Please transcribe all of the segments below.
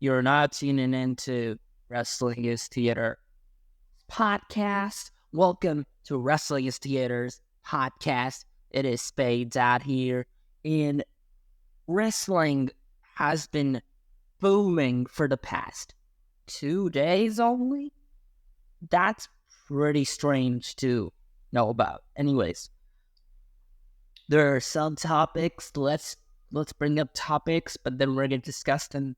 You're not tuning into Wrestling is Theater podcast. Welcome to Wrestling is Theater's podcast. It is Spades out here, and wrestling has been booming for the past 2 days only. That's pretty strange to know about. Anyways, there are some topics. Let's bring up topics, but then we're gonna discuss them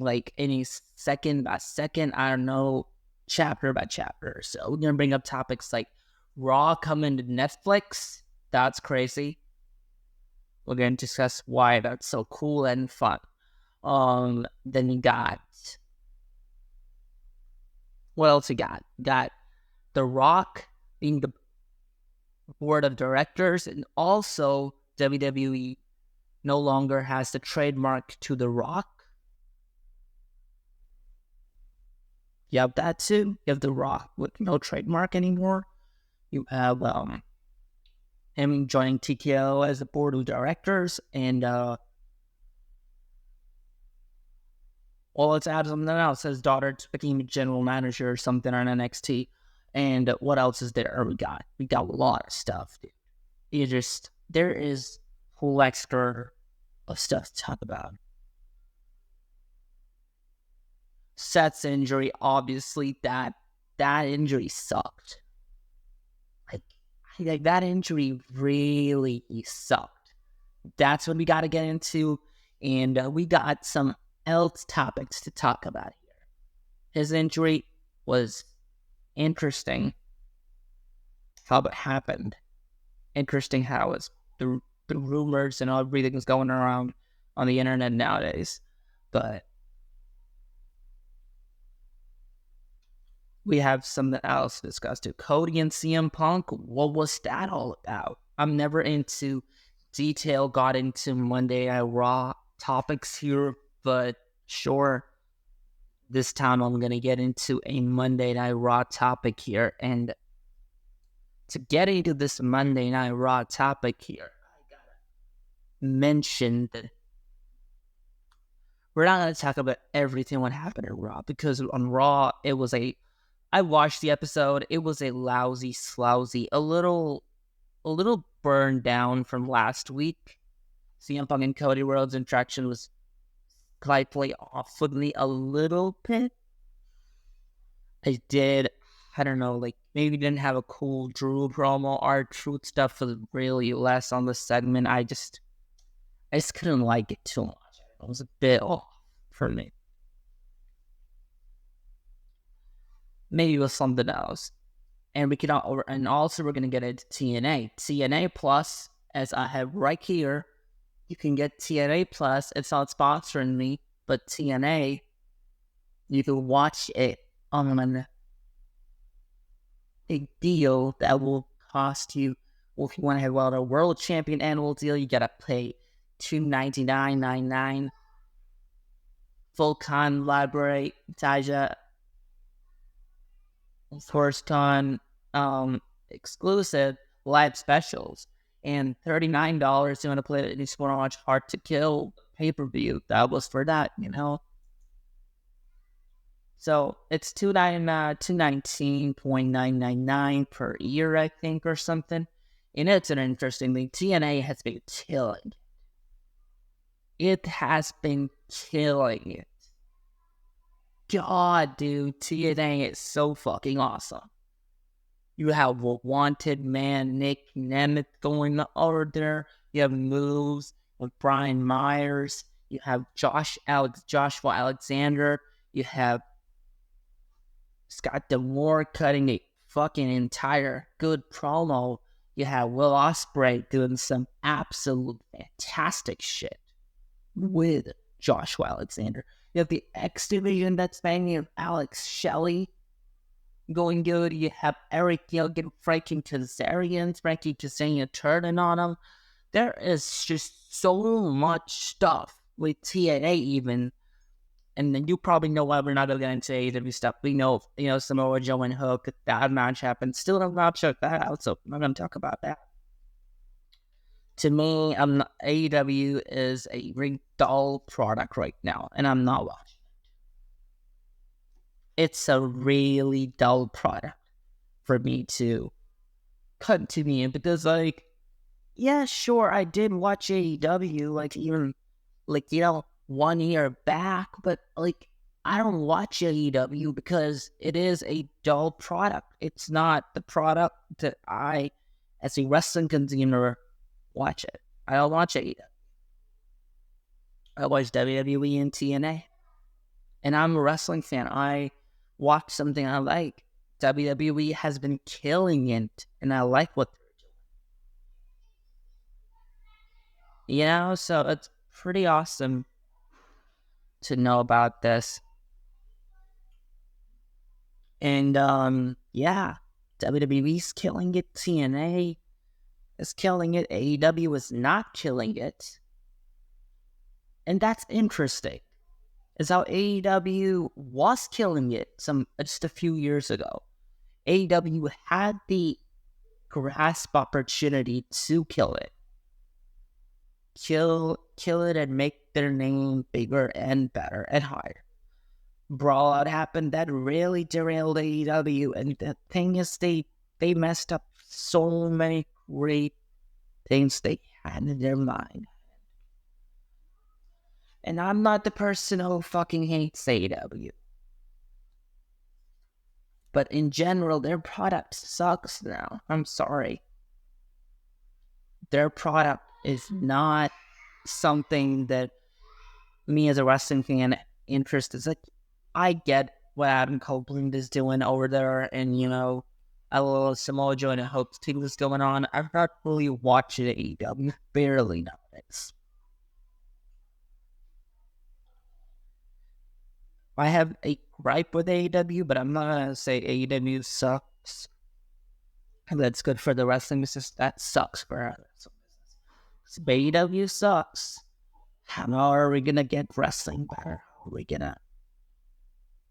like any second by second. I don't know, chapter by chapter. So we're gonna bring up topics like Raw coming to Netflix. That's crazy. We're gonna discuss why that's so cool and fun. Then you got, what else you got? You got The Rock being the board of directors, and also WWE no longer has the trademark to The Rock. You have that too. You have The Rock with no trademark anymore. You have him joining TKO as the board of directors, and let's add something else. His daughter became a general manager or something on NXT. And what else is there? We got a lot of stuff, dude. There is a whole extra of stuff to talk about. Seth's injury, obviously, that injury sucked. Like that injury really sucked. That's what we got to get into, and we got some else topics to talk about here. His injury was interesting. How it happened. Interesting how it's the rumors and everything is going around on the internet nowadays. But we have something else to discuss too. Cody and CM Punk, what was that all about? I'm never into detail, got into Monday Night Raw topics here, but sure, this time I'm going to get into a Monday Night Raw topic here. And to get into this Monday Night Raw topic here, I got to mention that we're not going to talk about everything what happened at Raw, because on Raw, I watched the episode. It was a lousy, slousy, a little burned down from last week. CM Punk and Cody Rhodes' interaction was slightly off with me a little bit. I don't know, like maybe didn't have a cool Drew promo. Our truth stuff was really less on the segment. I just couldn't like it too much. It was a bit off for me. Maybe it was something else. And also we're gonna get into TNA. TNA Plus, as I have right here. You can get TNA Plus. It's not sponsoring me, but TNA, you can watch it on a deal that will cost you. Well, if you want to have a world champion annual deal, you gotta pay $299.99. Full con library, Taija, Force Con, exclusive live specials, and $39 you want to play it. You just want to watch Hard to Kill pay-per-view. That was for that, So it's $219.999 per year, I think, or something. And it's an interesting thing. TNA has been killing it. It has been killing it. God, dude, TNA is so fucking awesome. You have a wanted man, Nick Nemeth, going over there. You have moves with Brian Myers. You have Joshua Alexander. You have Scott D'Amore cutting a fucking entire good promo. You have Will Ospreay doing some absolute fantastic shit with Joshua Alexander. You have the X Division that's banging of Alex Shelley going good. You have Eric Young, Frankie Kazarian turning on him. There is just so much stuff with TNA even. And then you probably know why we're not going to get into AEW stuff. We know, Samoa Joe and Hook, that match happened. Still have not checked that out, so I'm not going to talk about that. To me, AEW is a very dull product right now, and I'm not watching. it's a really dull product for me to continue because, like, yeah, sure, I did watch AEW, like, even, like, 1 year back, but, like, I don't watch AEW because it is a dull product. It's not the product that I, as a wrestling consumer, watch it. I don't watch AEW. I watch WWE and TNA. And I'm a wrestling fan. I watch something I like. WWE has been killing it, and I like what they're doing. So it's pretty awesome to know about this. And WWE's killing it. TNA is killing it. AEW is not killing it. And that's interesting. Is how AEW was killing it just a few years ago. AEW had the grasp opportunity to kill it. Kill it and make their name bigger and better and higher. Brawl Out happened, that really derailed AEW, and the thing is they messed up so many great things they had in their mind. And I'm not the person who fucking hates AEW. But in general, their product sucks now. I'm sorry. Their product is not something that me as a wrestling fan interested. Like, I get what Adam Copeland is doing over there, and a little Samoa Joe and Hope thing is going on. I've not really watched AEW, barely nowadays. I have a gripe with AEW, but I'm not gonna say AEW sucks. That's good for the wrestling business. That sucks for our wrestling business. So AEW sucks. How are we gonna get wrestling better?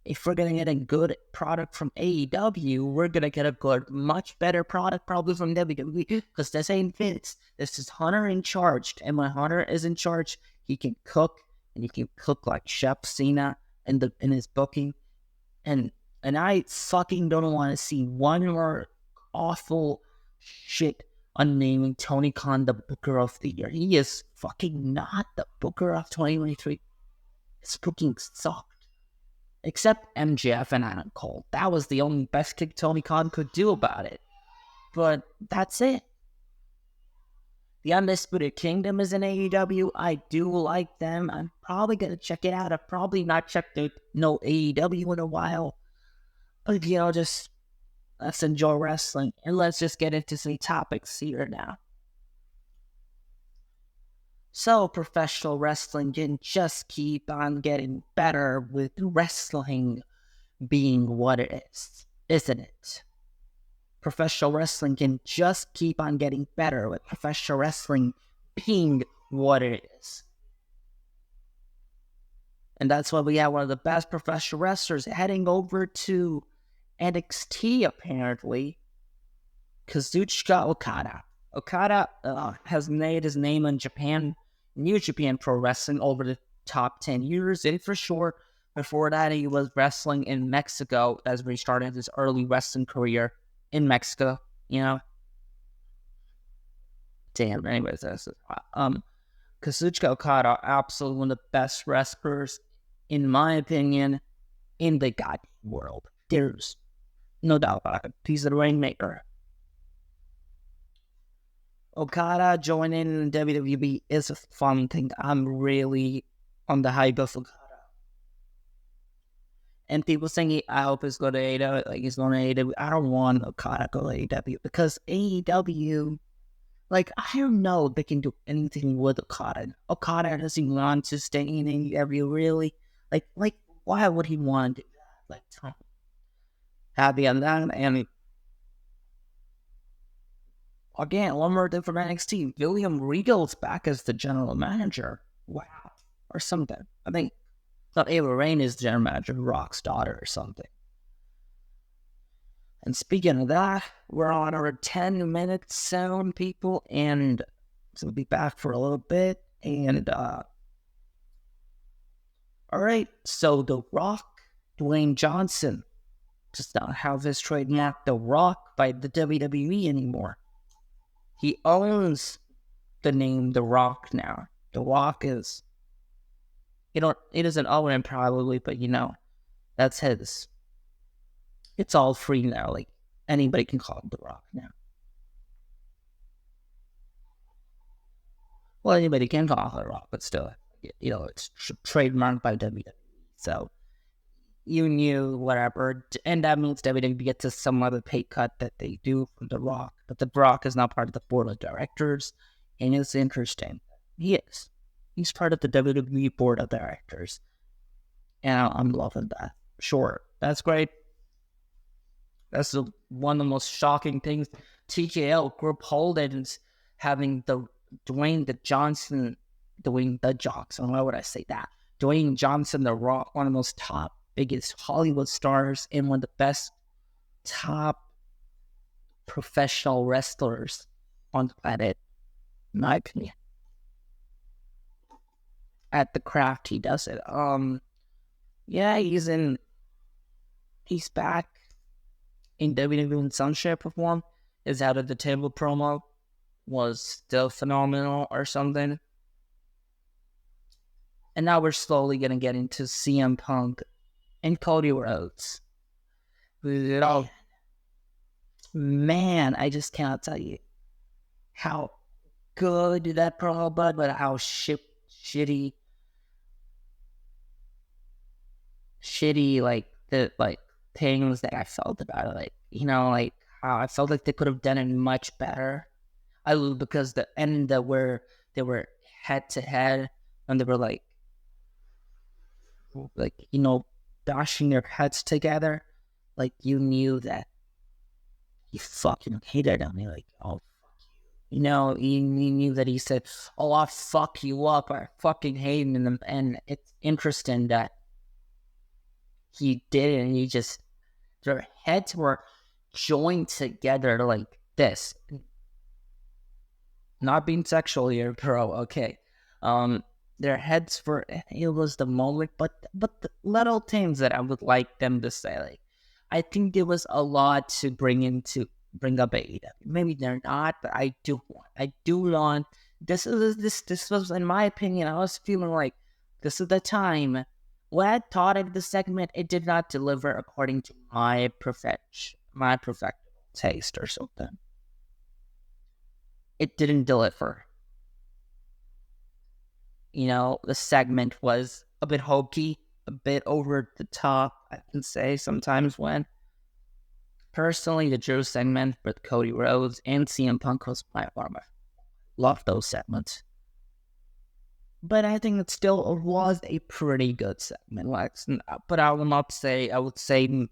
If we're gonna get a good product from AEW, we're gonna get a good, much better product probably from WWE, because this ain't Vince. This is Hunter in charge, and when Hunter is in charge, he can cook, and he can cook like Chef Cena in his booking, and I fucking don't want to see one more awful shit on naming Tony Khan the Booker of the Year. He is fucking not the Booker of 2023. His booking sucked. Except MJF and Adam Cole. That was the only best kick Tony Khan could do about it. But that's it. The Undisputed Kingdom is in AEW. I do like them. I'm probably going to check it out. I've probably not checked out no AEW in a while. But, just let's enjoy wrestling. And let's just get into some topics here now. So, professional wrestling can just keep on getting better with wrestling being what it is, isn't it? Professional wrestling can just keep on getting better with professional wrestling being what it is. And that's why we have one of the best professional wrestlers heading over to NXT, apparently, Kazuchika Okada. Okada has made his name in Japan, New Japan Pro Wrestling, over the top 10 years. And for sure, before that, he was wrestling in Mexico. That's where he started his early wrestling career in Mexico, Damn, anyways, Kazuchika Okada, absolutely one of the best wrestlers, in my opinion, in the goddamn world. There's no doubt about it. He's the rainmaker. Okada joining WWE is a fun thing. I'm really on the hype of Okada. And people saying, I hope he's going to AEW, like he's going to AEW. I don't want Okada to go to AEW, because AEW, like, I don't know if they can do anything with Okada. Okada doesn't want to stay in AEW, really. Like, why would he want to do that? Like, happy on that. And again, one more thing from NXT. William Regal's back as the general manager. Wow. Or something. I think not Ava Rain is the general manager, Rock's daughter or something. And speaking of that, we're on our 10 minutes soon, people, and so we'll be back for a little bit. And alright, so The Rock Dwayne Johnson does not have his trademark The Rock by the WWE anymore. He owns the name The Rock now. The Rock is, he doesn't own it probably, but that's his. It's all free now. Like, anybody can call him The Rock now. Well, anybody can call him The Rock, but still, it's trademarked by WWE. So, you knew whatever, and that means WWE gets to some other pay cut that they do from The Rock. But The Rock is not part of the board of directors, and it's interesting. He is. He's part of the WWE board of directors, and I'm loving that. Sure, that's great. That's one of the most shocking things. TKO Group Holdings having Dwayne Johnson. Why would I say that? Dwayne Johnson, The Rock, one of the most top, biggest Hollywood stars and one of the best top professional wrestlers on the planet, in my opinion. At the craft, he does it. Yeah, he's back in WWE in some shape or form. His Out of the Table promo was still phenomenal or something. And now we're slowly going to get into CM Punk and Cody Rhodes. Man, I just cannot tell you how good that promo was, but how shitty, the things that I felt about it. How I felt like they could have done it much better. Because the end that where they were head to head and they were bashing their heads together, you knew that he fucking hated him. You're like, oh, fuck you. You knew that he said, oh, I'll fuck you up. I fucking hate him. And it's interesting that he did it, and their heads were joined together like this. Not being sexual here, bro, okay. Their heads were, it was the moment, but the little things that I would like them to say, I think there was a lot to bring up AEW. Maybe they're not, but I do want, this was, in my opinion, I was feeling like this is the time. When I thought of the segment, it did not deliver according to my perfected taste or something. It didn't deliver. The segment was a bit hokey, a bit over the top, I can say sometimes when. Personally, the Drew segment with Cody Rhodes and CM Punk was my favorite. Love those segments. But I think it still was a pretty good segment. But I would say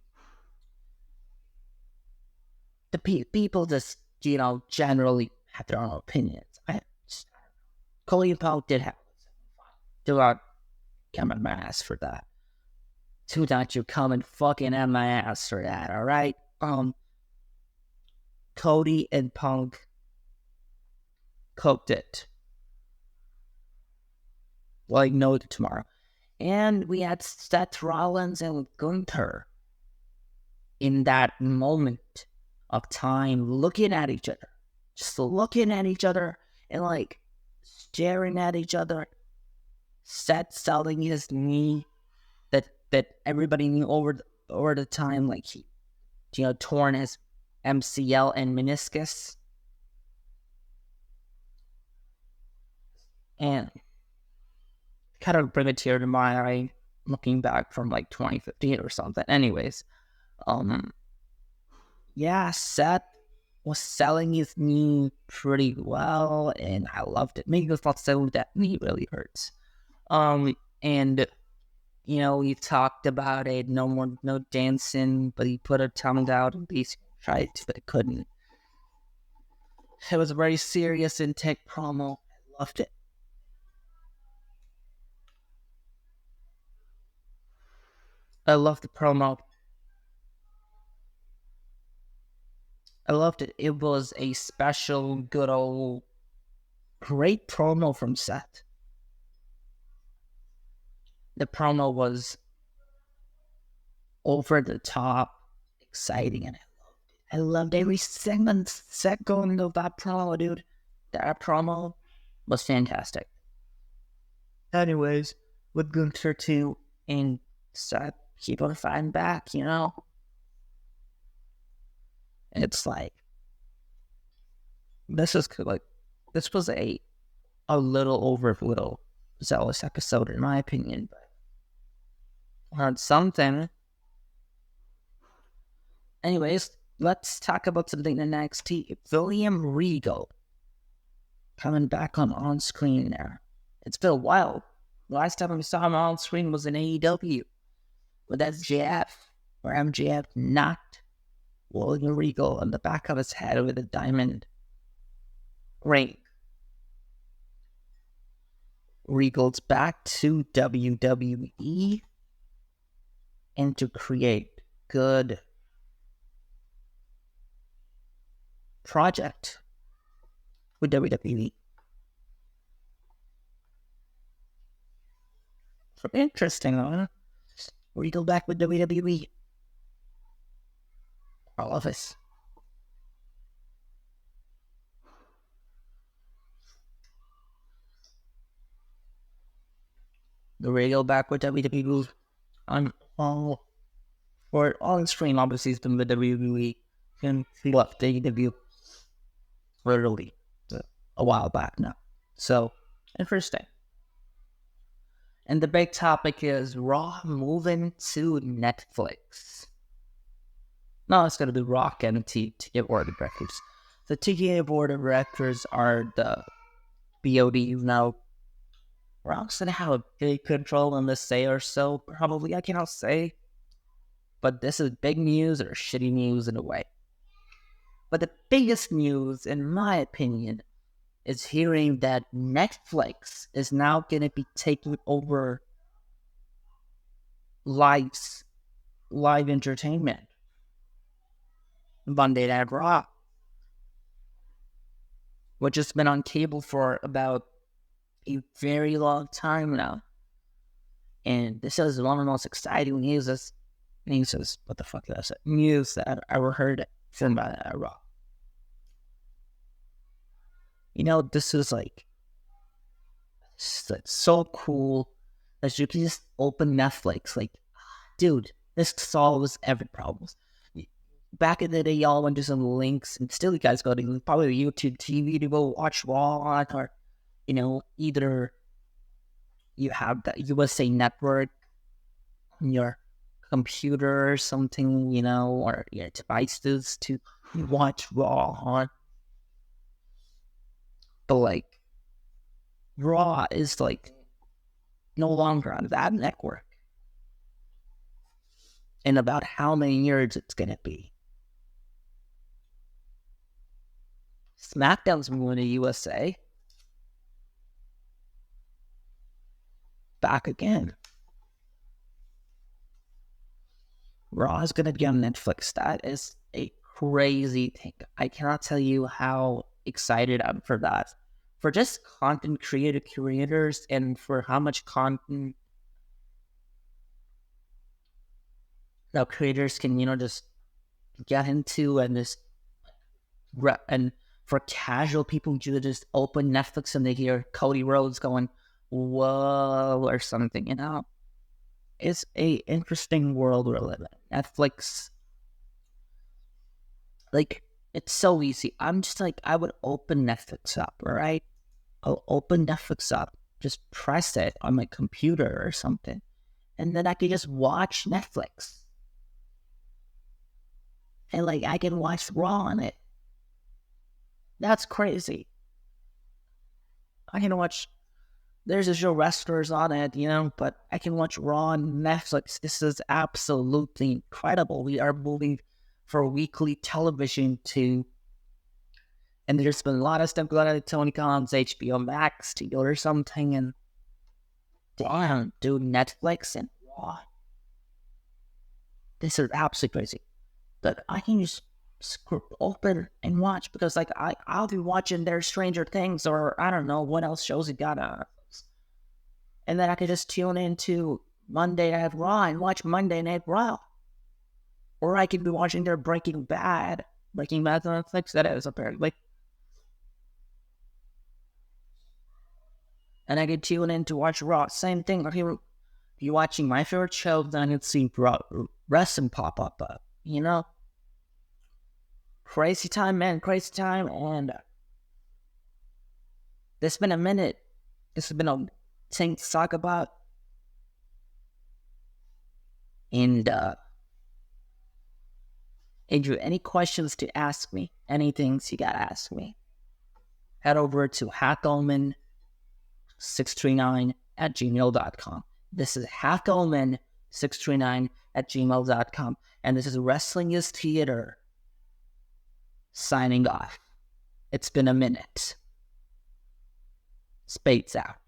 the people just, generally have their own opinions. Cody and Punk did have do not come at my ass for that. Do not you come and fucking at my ass for that, alright? Cody and Punk cooked it. No tomorrow. And we had Seth Rollins and Gunther in that moment of time looking at each other. Just looking at each other and staring at each other. Seth selling his knee that everybody knew over the time, he, torn his MCL and meniscus. And kind of bring a tear to my eye looking back from 2015 or something. Anyways, yeah, Seth was selling his knee pretty well, and I loved it. Maybe it's not so that knee really hurts. And he talked about it, no dancing, but he put a tongue out, at least tried to, but couldn't. It was a very serious intake promo. I loved it. I loved the promo. I loved it. It was a special, good old, great promo from Seth. The promo was over the top, exciting, and I loved every segment going of that promo, dude. That promo was fantastic. Anyways, with Gunther 2 and Seth keep on fighting back, you know? It's like, this was a little zealous episode in my opinion, but on something. Anyways, let's talk about something in NXT. William Regal coming back on screen there. It's been a while. Last time we saw him on screen was in AEW with MJF, where MJF knocked William Regal on the back of his head with a diamond ring. Regal's back to WWE and to create good project with WWE. So interesting, huh? Regal back with WWE. All of us. The Regal back with WWE on screen. Obviously, he's been with WWE and he left AEW literally a while back now. So interesting. And the big topic is Raw moving to Netflix. No, it's going to be Rock and TK Board of Directors. The TK Board of Directors are the BOD now. Rock's going to have a big control in this say or so. Probably, I cannot say. But this is big news or shitty news in a way. But the biggest news, in my opinion, is hearing that Netflix is now going to be taking over live entertainment. Monday Night Raw, which has been on cable for about a very long time now. And this is one of the most exciting news that I've ever heard from Raw. You know, this is like so cool that you can just open Netflix. Like, dude, this solves every problem. Back in the day, y'all went to some links, and still you guys go to probably YouTube TV to go watch Raw, or, you know, either you have the USA Network on your computer or something, you know, or your devices to watch Raw on. But like, Raw is like no longer on that network. In about how many years it's gonna be. SmackDown's moving to USA. Back again. Raw is gonna be on Netflix. That is a crazy thing. I cannot tell you how excited I'm for that. For just content creators and for how much content now creators can, you know, just get into and for casual people to just open Netflix and they hear Cody Rhodes going, whoa, or something, you know. It's a interesting world we're living in. Netflix, like, it's so easy. I'm just like, I would open Netflix up, right? I'll open Netflix up, just press it on my computer or something, and then I can just watch Netflix. And like, I can watch Raw on it. That's crazy. I can watch, there's a show Wrestlers on it, you know, but I can watch Raw on Netflix. This is absolutely incredible. We are moving for weekly television to, and there's been a lot of stuff going on at Tony Khan's HBO Max to go or something, and damn, dude, Netflix and Raw. This is absolutely crazy. But I can just open and watch because, like, I'll be watching their Stranger Things or I don't know what else shows it got on. And then I could just tune into Monday Night Raw and watch Monday Night Raw. Or I could be watching their Breaking Bad. Breaking Bad's on Netflix, that is, apparently. And I could tune in to watch Raw. Same thing. Like, you're watching my favorite show, then you'd see wrestling pop up. You know? Crazy time, man. Crazy time. And there's been a minute. This has been a thing to talk about. And, Andrew, any questions to ask me? Anything you gotta ask me? Head over to hackelman639@gmail.com. This is hackelman639@gmail.com. And this is Wrestling is Theater signing off. It's been a minute. Spades out.